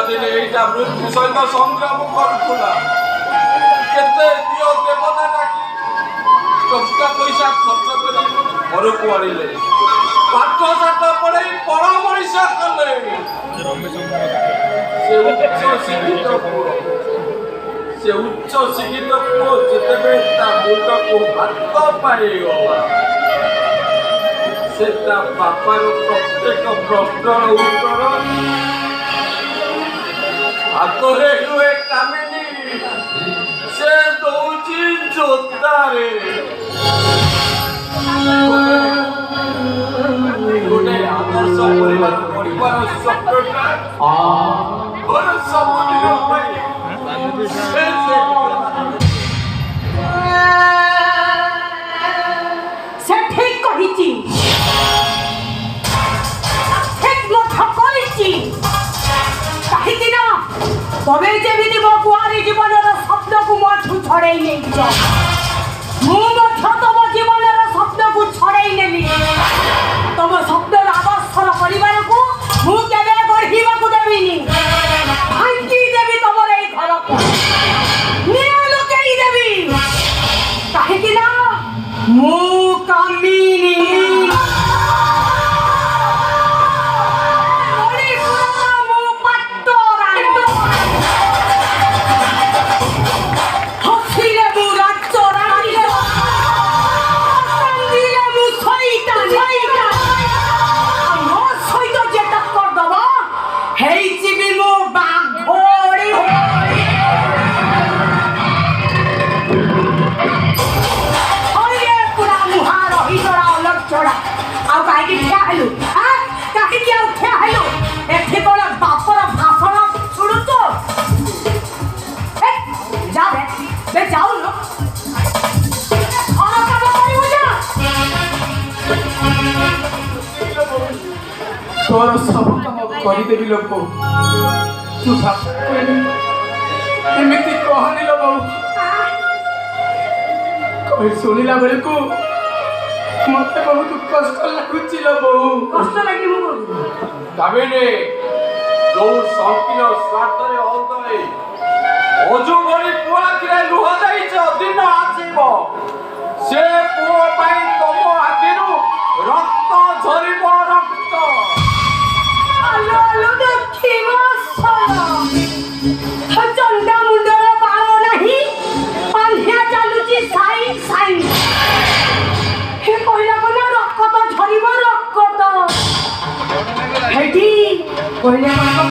ଦିନେ ଏଇଟା ମୃତ୍ୟୁ ସହିତ ସଂଗ୍ରାମ କରୁଥିଲା। କେତେ ଦିଅ ଦେବତା ଡାକି ଟଙ୍କା ପଇସା ଖର୍ଚ୍ଚ କରି ଘରକୁ ଆଣିଲେ, ପାଠ ସାଠ ପଢେଇ ପର ମଣିଷ କଲେ। ସେ ଉଚ୍ଚ ଶିକ୍ଷିତ ପୁଅ ଯେତେବେଳେ ତା ମୁଣ୍ଡକୁ ହାତ ପାଇଗଲା, ସେ ତା ବାପାର ପ୍ରତ୍ୟେକ ପ୍ରଶ୍ନର ଉତ୍ତର ହାତରେ ହୁଏ କାମିନୀ, ସେ ଦଉଛି ଜୋତାରେ। ଗୋଟେ ଆଦର୍ଶ ପରିବାର କରିବାର ସ୍ୱପ୍ନଟା ମୋର ସବୁଦିନ ପାଇଁ ସେ ଠିକ କହିଛି, ଠିକ ମଧ୍ୟ କରିଛି। କାହିଁକି ନା ତମେ ଯେମିତି ମୋ କୁଆରୀ ଜୀବନର ସ୍ୱପ୍ନକୁ ମୋଠୁ ଛଡ଼େଇ ନେଇଛ, ମୁଁ ମଧ୍ୟ ତମ ଜୀବନର ସ୍ୱପ୍ନକୁ ଛଡ଼େଇ ନେଲି। ତମ ସ୍ୱପ୍ନର ଆବର୍ଷଣ ପରିବାରକୁ ମୁଁ କେବେ ଗଢ଼ିବାକୁ ଦେବିନି। ଭାଙ୍ଗି ଦେବି ତମର ଏଇ ଘରକୁ, ନିଆଁ ଲଗେଇ ଦେବି। କାହିଁକି ନା ମୁଁ କାମିନୀ। ତୋର ସବୁ କାମ କରିଦେବି ଲୋ ବୋଉ। ତୁ ଏମିତି କହନି ଲୋ ବୋଉ। କହି ଶୁଣିଲା ବେଳକୁ ମତେ ବହୁତ କଷ୍ଟ ଲାଗୁଛି ଲୋ ବୋଉ। କଷ୍ଟ ଲାଗିବ କାମିନୀ, ଯୋଉ ସଂକୀର୍ଣ୍ଣ ସ୍ୱାର୍ଥରେ ଅନ୍ତରେ ଅଜୁ ଭଳି ପୁଅ ଆଖିରେ ଲୁହ ଦେଇଛ, ଦିନ ଆସିବ ସେ ପୁଅ ପାଇଁ